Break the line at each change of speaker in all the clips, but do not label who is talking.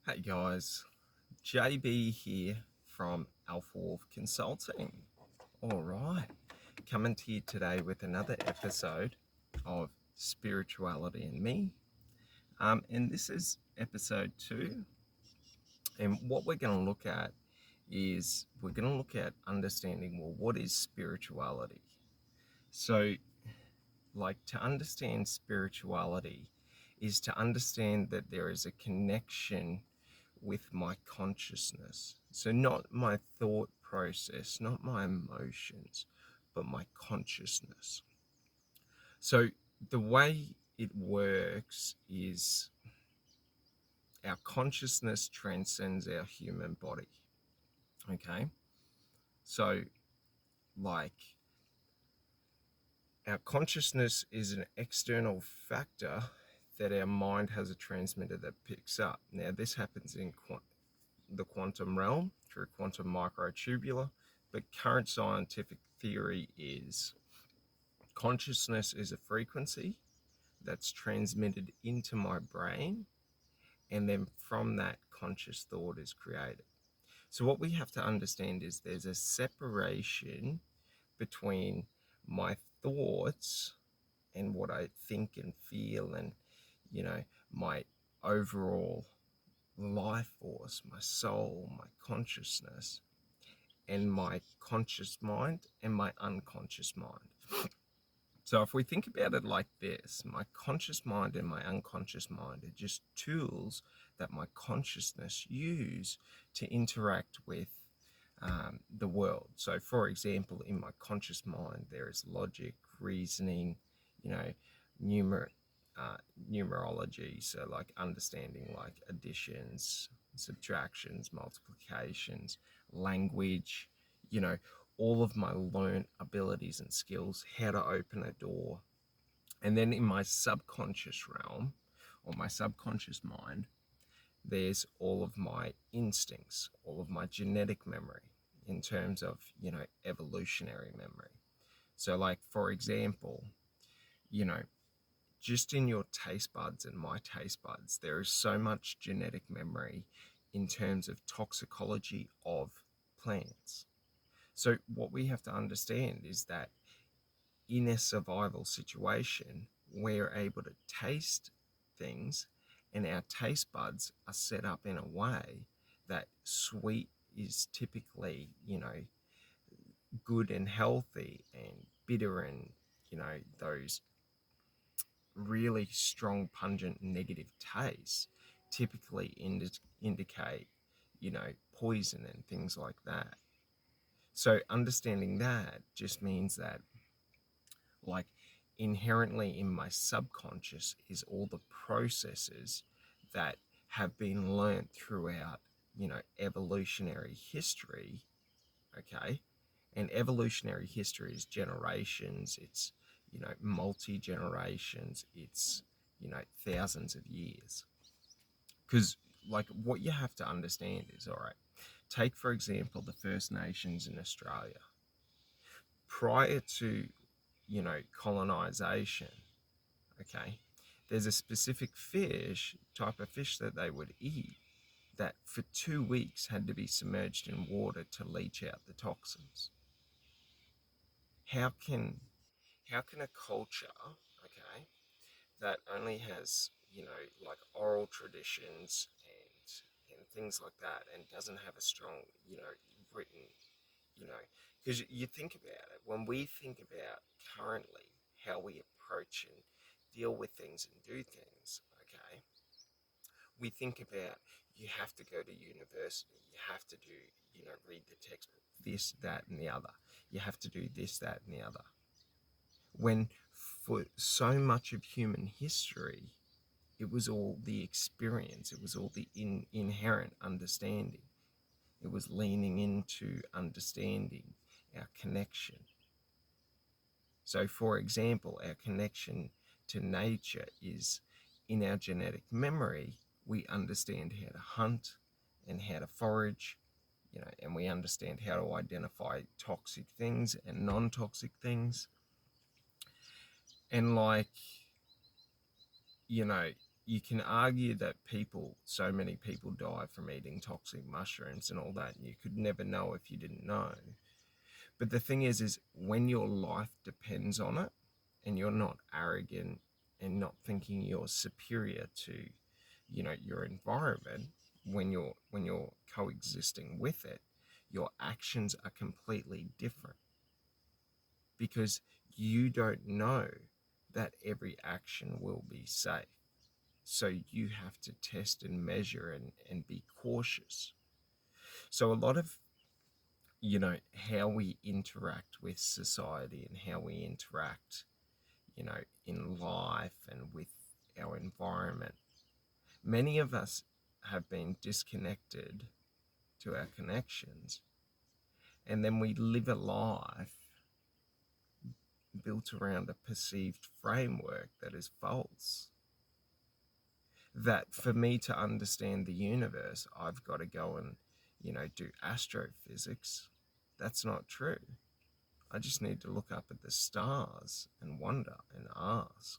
Hey guys, JB here from Alpha Wolf Consulting. All right, coming to you today with another episode of Spirituality and Me. And this is episode 2. And what we're going to look at is we're going to look at understanding, well, what is spirituality? So, to understand spirituality is to understand that there is a connection with my consciousness. So not my thought process, not my emotions, but my consciousness. So the way it works is our consciousness transcends our human body. Okay? So like our consciousness is an external factor that our mind has a transmitter that picks up. Now this happens in the quantum realm through quantum microtubular, but current scientific theory is consciousness is a frequency that's transmitted into my brain, and then from that, conscious thought is created. So what we have to understand is there's a separation between my thoughts and what I think and feel, and my overall life force, my soul, my consciousness, and my conscious mind and my unconscious mind. So if we think about it like this, my conscious mind and my unconscious mind are just tools that my consciousness use to interact with the world. So for example, in my conscious mind, there is logic, reasoning, you know, numerology, so like understanding like additions, subtractions, multiplications, language, you know, all of my learned abilities and skills, how to open a door. And then in my subconscious realm or my subconscious mind, there's all of my instincts, all of my genetic memory in terms of, evolutionary memory. So like, for example, you know, just in your taste buds and my taste buds, there is so much genetic memory in terms of toxicology of plants. So what we have to understand is that in a survival situation, we're able to taste things, and our taste buds are set up in a way that sweet is typically, good and healthy, and bitter and, those really strong, pungent, negative tastes typically indicate, poison and things like that. So understanding that just means that, like, inherently in my subconscious is all the processes that have been learnt throughout, evolutionary history. Okay. And evolutionary history is generations, it's, multi generations, it's, thousands of years. Because, like, what you have to understand is, all right, take for example the First Nations in Australia. Prior to, colonization, okay, there's a specific type of fish that they would eat that for 2 weeks had to be submerged in water to leach out the toxins. How can a culture, okay, that only has, like oral traditions and things like that, and doesn't have a strong, written, you know, because you think about it, when we think about currently how we approach and deal with things and do things, okay, we think about you have to go to university, you have to do, read the textbook, this, that, and the other. You have to do this, that, and the other. When for so much of human history, it was all the experience, it was all the inherent understanding. It was leaning into understanding our connection. So, for example, our connection to nature is in our genetic memory. We understand how to hunt and how to forage, and we understand how to identify toxic things and non-toxic things. And like, you know, you can argue that so many people die from eating toxic mushrooms and all that, and you could never know if you didn't know. But the thing is when your life depends on it, and you're not arrogant and not thinking you're superior to, your environment, when you're coexisting with it, your actions are completely different, because you don't know that every action will be safe. So you have to test and measure and be cautious. So a lot of, how we interact with society and how we interact, in life and with our environment, many of us have been disconnected to our connections. And then we live a life built around a perceived framework that is false. That for me to understand the universe, I've got to go and, do astrophysics. That's not true. I just need to look up at the stars and wonder and ask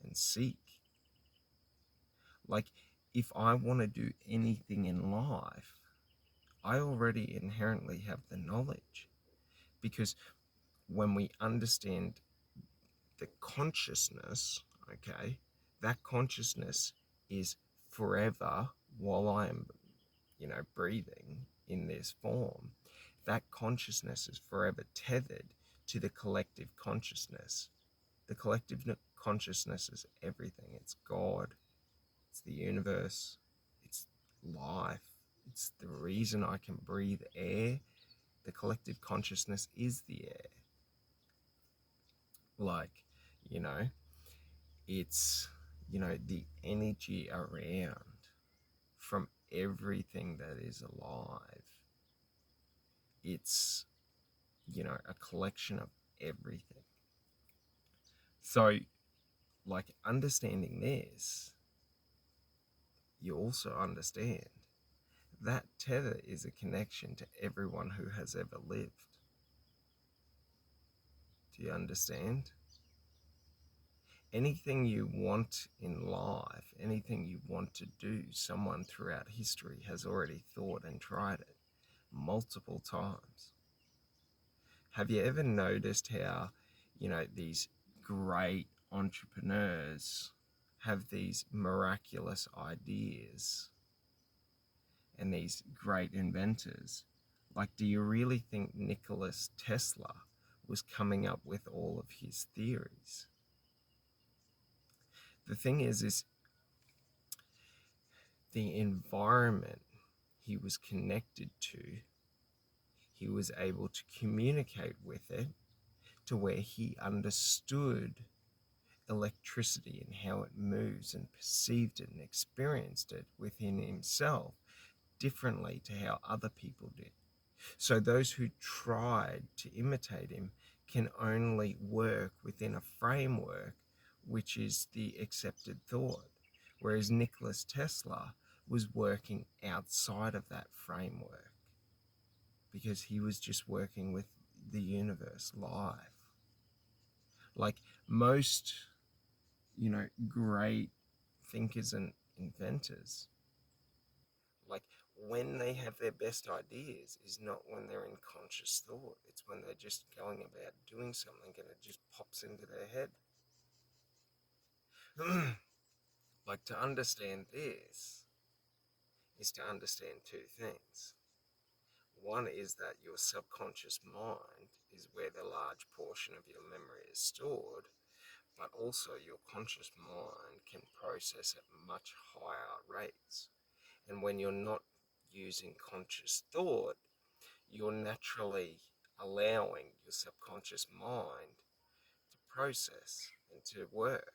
and seek. Like, if I want to do anything in life, I already inherently have the knowledge. Because when we understand the consciousness, okay, that consciousness is forever while I am, breathing in this form. That consciousness is forever tethered to the collective consciousness. The collective consciousness is everything. It's God, it's the universe, it's life, it's the reason I can breathe air. The collective consciousness is the air. Like, you know, it's, the energy around from everything that is alive. It's, a collection of everything. So, like, understanding this, you also understand that tether is a connection to everyone who has ever lived. Do you understand? Anything you want in life, anything you want to do, someone throughout history has already thought and tried it multiple times. Have you ever noticed how, these great entrepreneurs have these miraculous ideas and these great inventors? Like, do you really think Nikola Tesla was coming up with all of his theories? The thing is the environment he was connected to, he was able to communicate with it to where he understood electricity and how it moves and perceived it and experienced it within himself differently to how other people did. So those who tried to imitate him can only work within a framework which is the accepted thought, whereas Nikola Tesla was working outside of that framework because he was just working with the universe live. Like most, great thinkers and inventors, like when they have their best ideas is not when they're in conscious thought. It's when they're just going about doing something and it just pops into their head. Like, to understand this is to understand two things. One is that your subconscious mind is where the large portion of your memory is stored, but also your conscious mind can process at much higher rates. And when you're not using conscious thought, you're naturally allowing your subconscious mind to process and to work.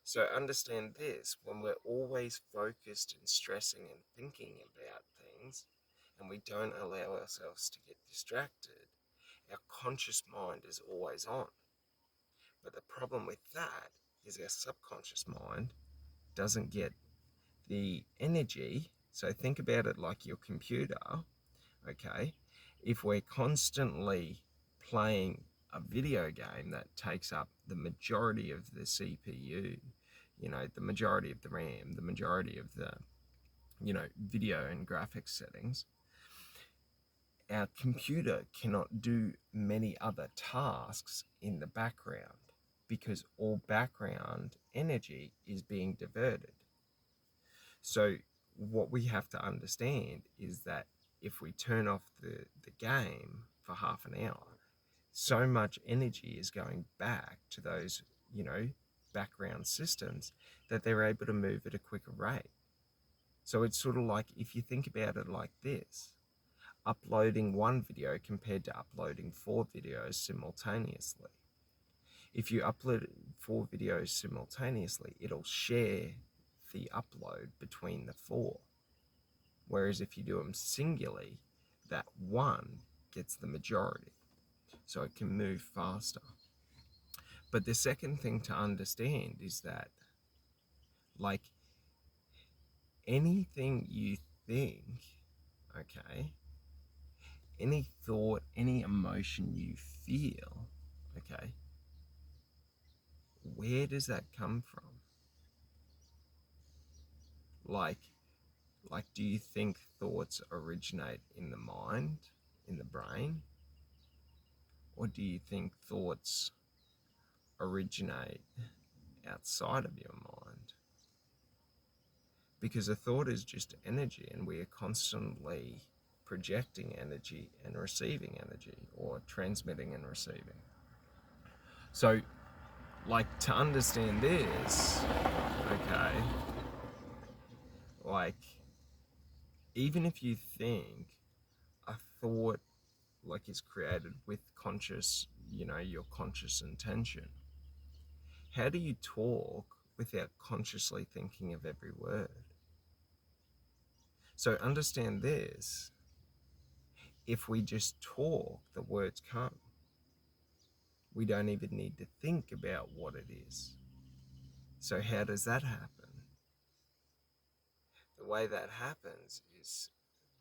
So understand this, when we're always focused and stressing and thinking about things, and we don't allow ourselves to get distracted, our conscious mind is always on. But the problem with that is our subconscious mind doesn't get the energy. So think about it like your computer, okay? If we're constantly playing a video game that takes up the majority of the CPU, the majority of the RAM, the majority of the, video and graphics settings, our computer cannot do many other tasks in the background because all background energy is being diverted. So what we have to understand is that if we turn off the game for half an hour, so much energy is going back to those, background systems that they're able to move at a quicker rate. So it's sort of like, if you think about it like this, uploading one video compared to uploading 4 videos simultaneously. If you upload 4 videos simultaneously, it'll share the upload between the 4. Whereas if you do them singularly, that one gets the majority. So it can move faster. But the second thing to understand is that, like, anything you think, okay, any thought, any emotion you feel, okay, where does that come from? Like, do you think thoughts originate in the mind, in the brain? Or do you think thoughts originate outside of your mind? Because a thought is just energy, and we are constantly projecting energy and receiving energy, or transmitting and receiving. So, like, to understand this, okay, like, even if you think a thought, like, is created with conscious, your conscious intention, how do you talk without consciously thinking of every word? So understand this: if we just talk, the words come. We don't even need to think about what it is. So how does that happen? The way that happens is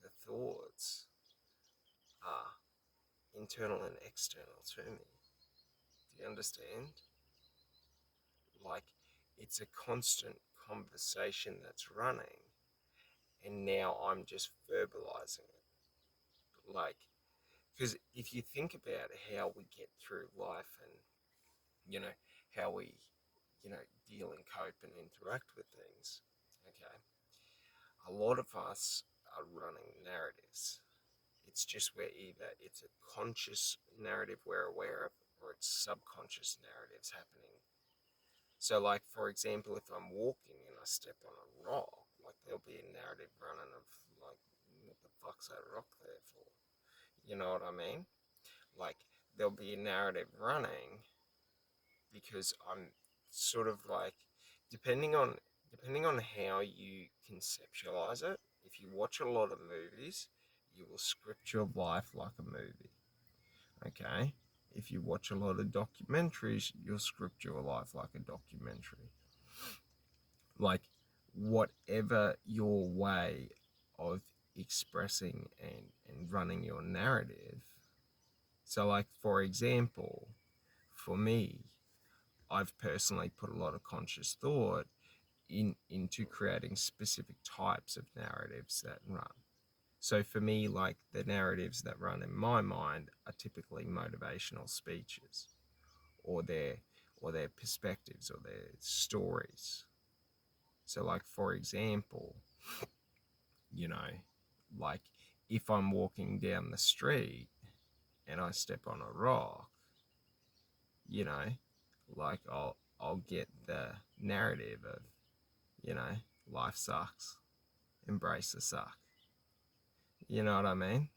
the thoughts are internal and external to me. Do you understand? Like, it's a constant conversation that's running, and now I'm just verbalizing it. Like, because if you think about how we get through life, and, how we, deal and cope and interact with things, okay, a lot of us are running narratives. It's just where either it's a conscious narrative we're aware of, or it's subconscious narratives happening. So, like, for example, if I'm walking and I step on a rock, like, there'll be a narrative running of, like, what the fuck's that rock there for? You know what I mean? Like, there'll be a narrative running because I'm sort of like, depending on how you conceptualize it. If you watch a lot of movies, you will script your life like a movie. Okay? If you watch a lot of documentaries, you'll script your life like a documentary. Like, whatever your way of expressing and running your narrative. So, like, for example, for me, I've personally put a lot of conscious thought into creating specific types of narratives that run. So for me, like, the narratives that run in my mind are typically motivational speeches, or their perspectives, or their stories. So, like, for example, like, if I'm walking down the street and I step on a rock, like, I'll get the narrative of, life sucks, embrace the suck. You know what I mean?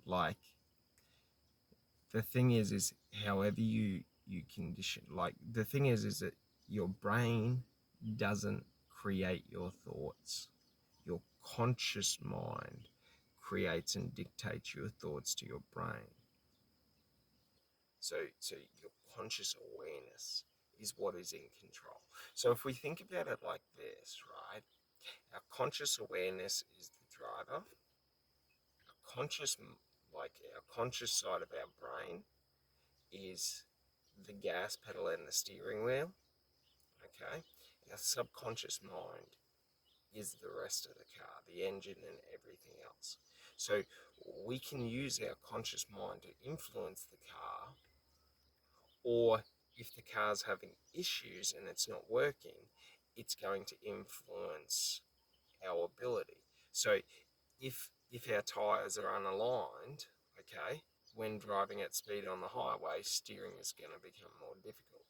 Like, the thing is however you condition, like, the thing is that your brain doesn't create your thoughts. Your conscious mind creates and dictates your thoughts to your brain. So your conscious awareness is what is in control. So if we think about it like this, right? Our conscious awareness is the driver. Our conscious side of our brain is the gas pedal and the steering wheel. Okay. Our subconscious mind is the rest of the car, the engine and everything else. So we can use our conscious mind to influence the car, or if the car's having issues and it's not working, it's going to influence our ability. So if our tires are unaligned, okay, when driving at speed on the highway, steering is going to become more difficult.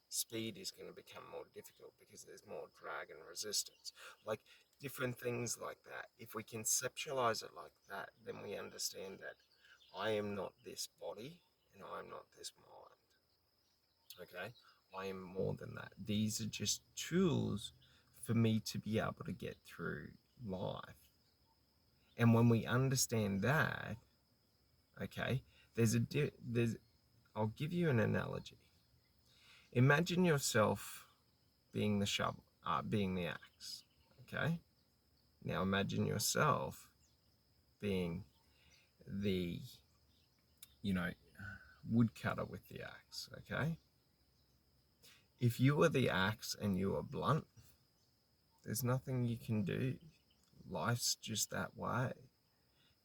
Speed is going to become more difficult because there's more drag and resistance. Like different things like that. If we conceptualize it like that, then we understand that I am not this body and I am not this mind. Okay? I am more than that. These are just tools for me to be able to get through life. And when we understand that, okay, there's I'll give you an analogy. Imagine yourself being the shovel, being the axe. Okay. Now imagine yourself being the, you know, woodcutter with the axe. Okay. If you were the axe and you were blunt, there's nothing you can do. Life's just that way.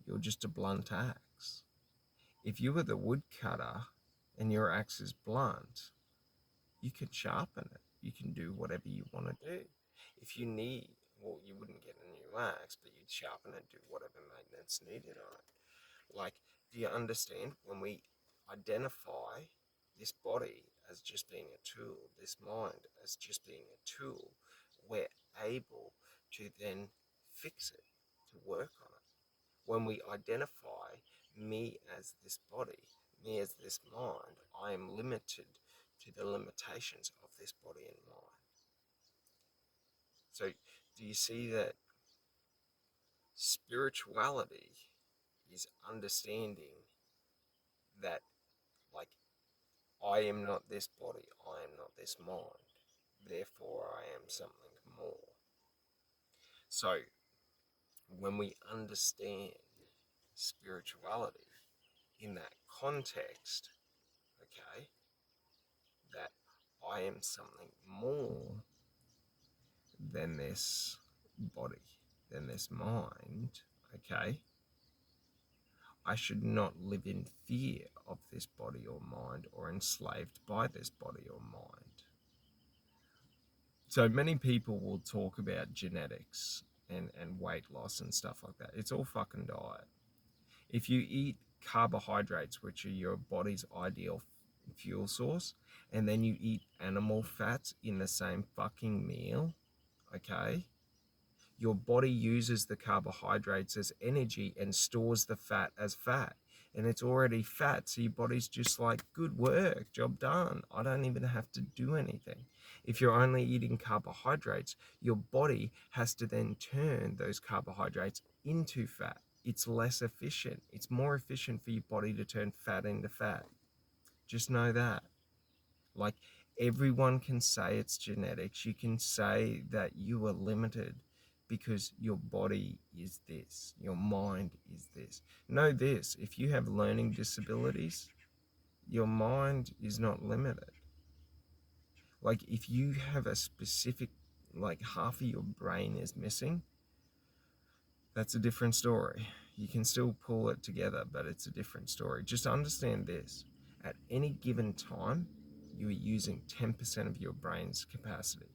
You're just a blunt axe. If you were the woodcutter and your axe is blunt, you can sharpen it. You can do whatever you want to do. If you need, well, you wouldn't get a new axe, but you'd sharpen it, do whatever maintenance needed on it. Like, do you understand? When we identify this body as just being a tool, this mind as just being a tool, we're able to then fix it, to work on it. When we identify me as this body, me as this mind, I am limited to the limitations of this body and mind. So, do you see that spirituality is understanding that, like, I am not this body, I am not this mind, therefore I am something more. So, when we understand spirituality in that context, okay, that I am something more than this body, than this mind, okay, I should not live in fear of this body or mind or enslaved by this body or mind. So many people will talk about genetics and weight loss and stuff like that. It's all fucking diet. If you eat carbohydrates, which are your body's ideal fuel source, and then you eat animal fats in the same fucking meal, okay, your body uses the carbohydrates as energy and stores the fat as fat. And it's already fat, so your body's just like, good work, job done. I don't even have to do anything. If you're only eating carbohydrates, your body has to then turn those carbohydrates into fat. It's less efficient. It's more efficient for your body to turn fat into fat. Just know that. Like, everyone can say it's genetics. You can say that you are limited because your body is this, your mind is this. Know this, if you have learning disabilities, your mind is not limited. Like, if you have a specific, like, half of your brain is missing, that's a different story. You can still pull it together, but it's a different story. Just understand this. At any given time, you are using 10% of your brain's capacity.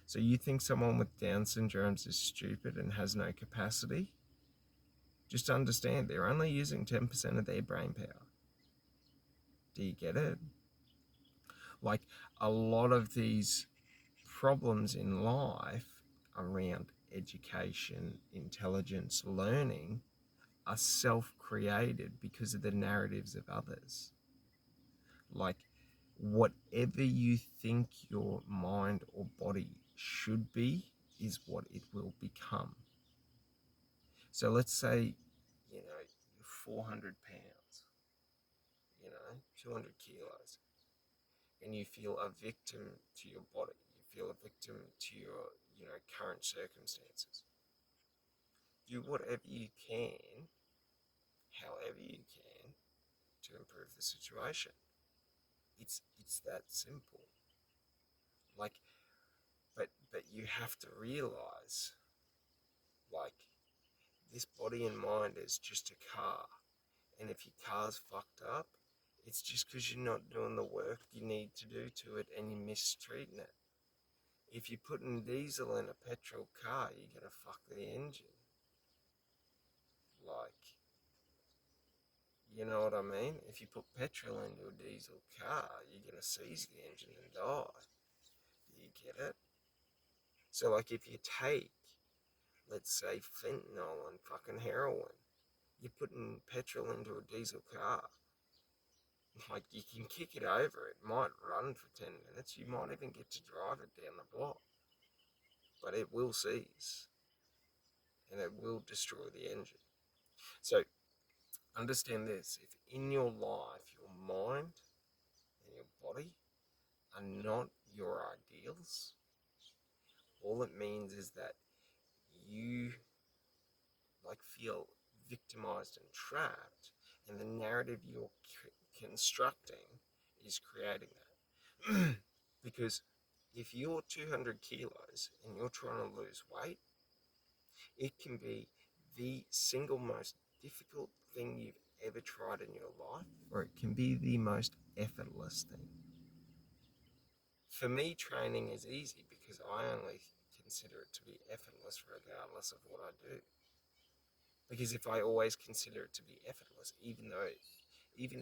So you think someone with Down syndrome is stupid and has no capacity? Just understand they're only using 10% of their brain power. Do you get it? Like, a lot of these problems in life around education, intelligence, learning are self-created because of the narratives of others. Like, whatever you think your mind or body should be is what it will become. So let's say, you're 400 pounds, 200 kilos, and you feel a victim to your body. You feel a victim to your, current circumstances. Do whatever you can, however you can, to improve the situation. It's that simple. Like, But you have to realize, like, this body and mind is just a car. And if your car's fucked up, it's just because you're not doing the work you need to do to it and you're mistreating it. If you're putting diesel in a petrol car, you're going to fuck the engine. Like, you know what I mean? If you put petrol into a diesel car, you're going to seize the engine and die. Do you get it? So, like, if you take, let's say, fentanyl and fucking heroin, you're putting petrol into a diesel car. Like, you can kick it over, it might run for 10 minutes, you might even get to drive it down the block, but it will seize and it will destroy the engine. So, understand this, if in your life, your mind and your body are not your ideals, all it means is that you like feel victimized and trapped, and the narrative you're constructing is creating that. Because if you're 200 kilos and you're trying to lose weight, it can be the single most difficult thing you've ever tried in your life, or it can be the most effortless thing. For me, training is easy because I only consider it to be effortless regardless of what I do. Because if I always consider it to be effortless, even if